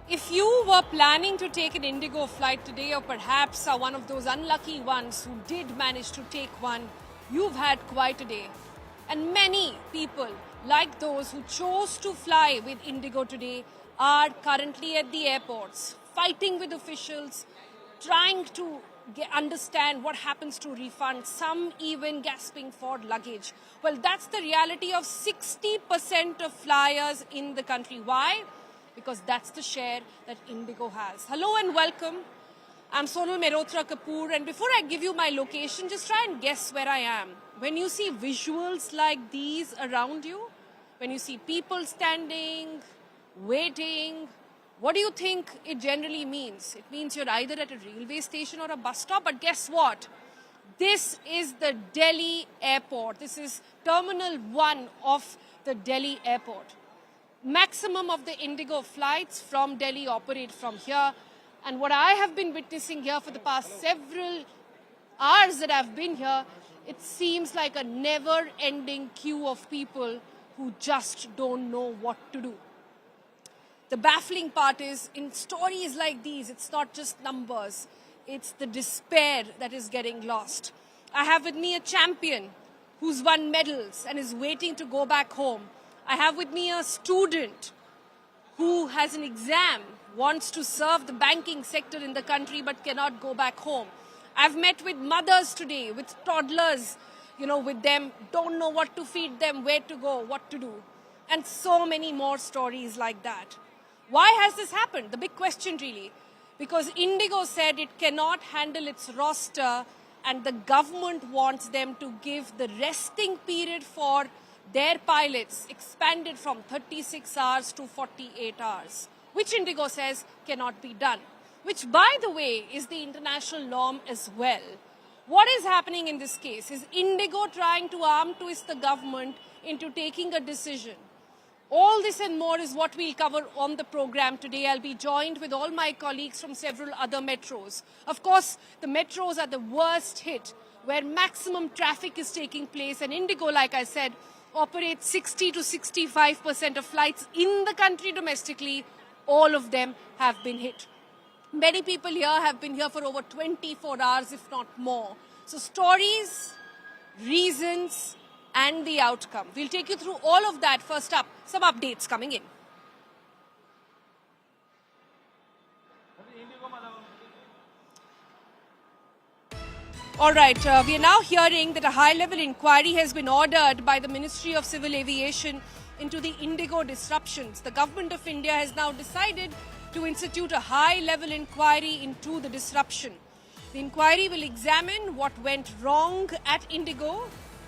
If you were planning to take an Indigo flight today, or perhaps are one of those unlucky ones who did manage to take one, you've had quite a day. And many people, like those who chose to fly with Indigo today, are currently at the airports, fighting with officials, trying to understand what happens to refunds, some even gasping for luggage. Well, that's the reality of 60% of flyers in the country. Why? Because that's the share that Indigo has. Hello and welcome. I'm Sonal Mehrotra Kapoor, and before I give you my location, just try and guess where I am. When you see visuals like these around you, when you see people standing, waiting, what do you think it generally means? It means you're either at a railway station or a bus stop, but guess what? This is the Delhi airport. This is Terminal 1 of the Delhi airport. Maximum of the Indigo flights from Delhi operate from here. And what I have been witnessing here for the past several hours that I've been here, it seems like a never-ending queue of people who just don't know what to do. The baffling part is, in stories like these, it's not just numbers, it's the despair that is getting lost. I have with me a champion who's won medals and is waiting to go back home. I have with me a student who has an exam, wants to serve the banking sector in the country but cannot go back home. I've met with mothers today, with toddlers, with them, don't know what to feed them, where to go, what to do. And so many more stories like that. Why has this happened? The big question really. Because Indigo said it cannot handle its roster and the government wants them to give the resting period for their pilots expanded from 36 hours to 48 hours, which Indigo says cannot be done, which, by the way, is the international norm as well. What is happening in this case? Is Indigo trying to arm twist the government into taking a decision? All this and more is what we'll cover on the program today. I'll be joined with all my colleagues from several other metros. Of course, the metros are the worst hit, where maximum traffic is taking place, and Indigo, like I said, operates 60 to 65% of flights in the country domestically. All of them have been hit. Many people here have been here for over 24 hours, if not more. So stories, reasons, and the outcome. We'll take you through all of that. First up, some updates coming in. All right, we are now hearing that a high-level inquiry has been ordered by the Ministry of Civil Aviation into the Indigo disruptions. The Government of India has now decided to institute a high-level inquiry into the disruption. The inquiry will examine what went wrong at Indigo,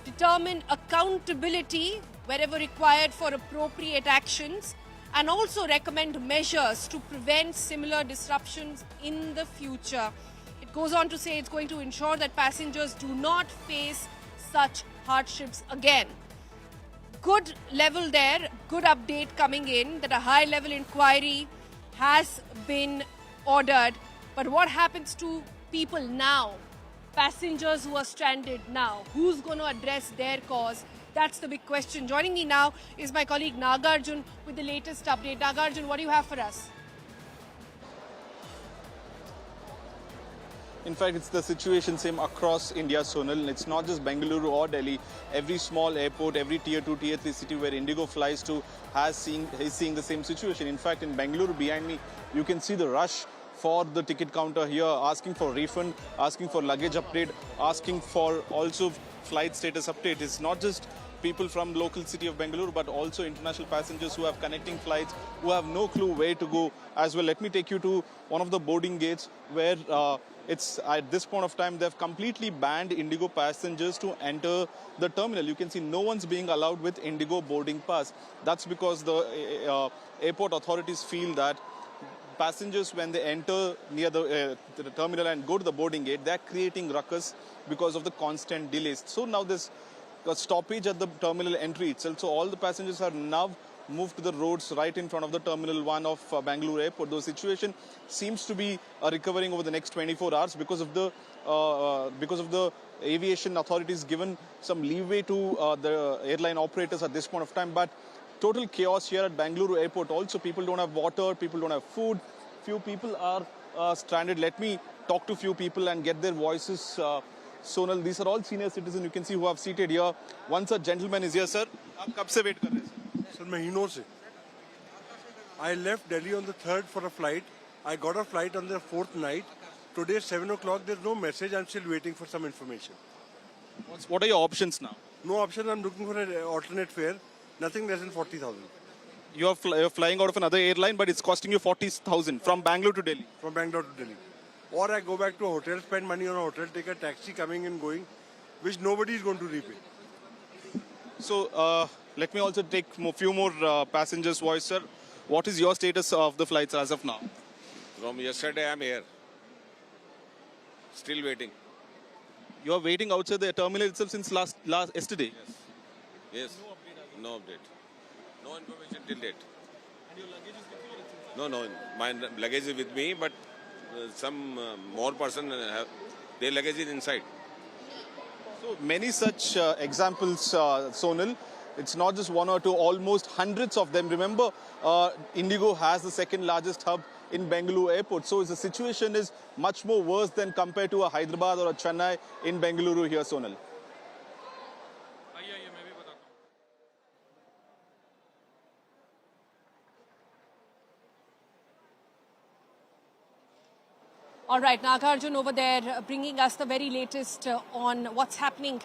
determine accountability wherever required for appropriate actions, and also recommend measures to prevent similar disruptions in the future. It goes on to say it's going to ensure that passengers do not face such hardships again. Good level there, good update coming in that a high-level inquiry has been ordered. But what happens to people now? Passengers who are stranded now. Who's going to address their cause? That's the big question. Joining me now is my colleague Nagarjun with the latest update. Nagarjun, what do you have for us? In fact, it's the situation same across India, Sonal. It's not just Bengaluru or Delhi. Every small airport, every tier 2, tier 3 city where Indigo flies to is seeing the same situation. In fact, in Bengaluru behind me, you can see the rush for the ticket counter here, asking for refund, asking for luggage upgrade, asking for also flight status update. It's not just people from local city of Bengaluru, but also international passengers who have connecting flights, who have no clue where to go as well. Let me take you to one of the boarding gates where it's at this point of time, they've completely banned Indigo passengers to enter the terminal. You can see no one's being allowed with Indigo boarding pass. That's because the airport authorities feel that passengers, when they enter near the terminal and go to the boarding gate, they're creating ruckus because of the constant delays. So now there's a stoppage at the terminal entry itself. So all the passengers are now moved to the roads right in front of the Terminal 1 of Bangalore Airport. The situation seems to be recovering over the next 24 hours because of the aviation authorities given some leeway to the airline operators at this point of time. But total chaos here at Bangalore airport. Also, people don't have water, people don't have food. Few people are stranded. Let me talk to few people and get their voices. Sonal, these are all senior citizens you can see who have seated here. Once a gentleman is here, sir. आप कब से wait कर रहे हैं? Sir महीनों से. I left Delhi on the 3rd for a flight. I got a flight on the 4th night. Today 7 o'clock. There's no message. I'm still waiting for some information. What are your options now? No option. I'm looking for an alternate fare. Nothing less than 40,000 You're flying out of another airline, but it's costing you 40,000 from Bangalore to Delhi. from Bangalore to Delhi. Or I go back to a hotel, spend money on a hotel, take a taxi coming and going, which nobody is going to repay. So let me also take a few more passengers' voice, sir. What is your status of the flights as of now? From yesterday, I'm here. Still waiting. You are waiting outside the terminal itself since last yesterday. Yes. No update. No information till date. And your luggage is with you? No, no. My luggage is with me, but some more person have their luggage is inside. So many such examples, Sonal. It's not just one or two, almost hundreds of them. Remember, Indigo has the second largest hub in Bengaluru airport. So the situation is much more worse than compared to a Hyderabad or a Chennai in Bengaluru here, Sonal. All right, Nagarjun over there bringing us the very latest on what's happening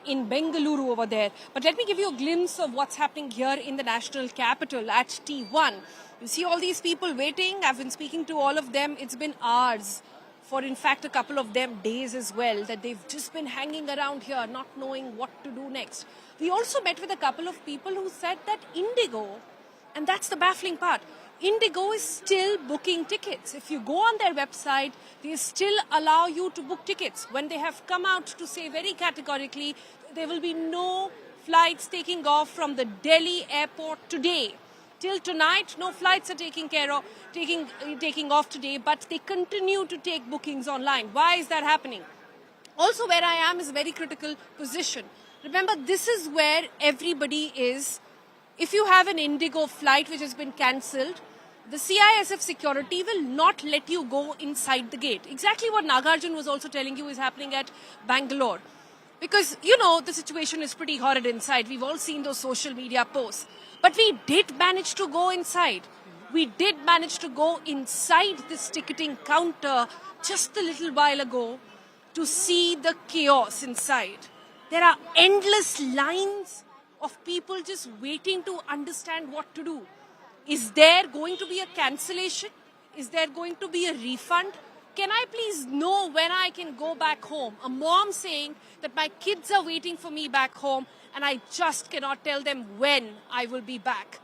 in Bengaluru over there. But let me give you a glimpse of what's happening here in the national capital at T1. You see all these people waiting. I've been speaking to all of them. It's been hours, for in fact a couple of them days as well, that they've just been hanging around here not knowing what to do next. We also met with a couple of people who said that Indigo, and that's the baffling part, Indigo is still booking tickets. If you go on their website, they still allow you to book tickets. When they have come out to say very categorically, there will be no flights taking off from the Delhi airport today. Till tonight, no flights are taking off today, but they continue to take bookings online. Why is that happening? Also, where I am is a very critical position. Remember, this is where everybody is. If you have an Indigo flight which has been cancelled, the CISF security will not let you go inside the gate. Exactly what Nagarjun was also telling you is happening at Bangalore. Because, you know, the situation is pretty horrid inside. We've all seen those social media posts. But we did manage to go inside. We did manage to go inside this ticketing counter just a little while ago to see the chaos inside. There are endless lines of people just waiting to understand what to do. Is there going to be a cancellation? Is there going to be a refund? Can I please know when I can go back home? A mom saying that my kids are waiting for me back home and I just cannot tell them when I will be back.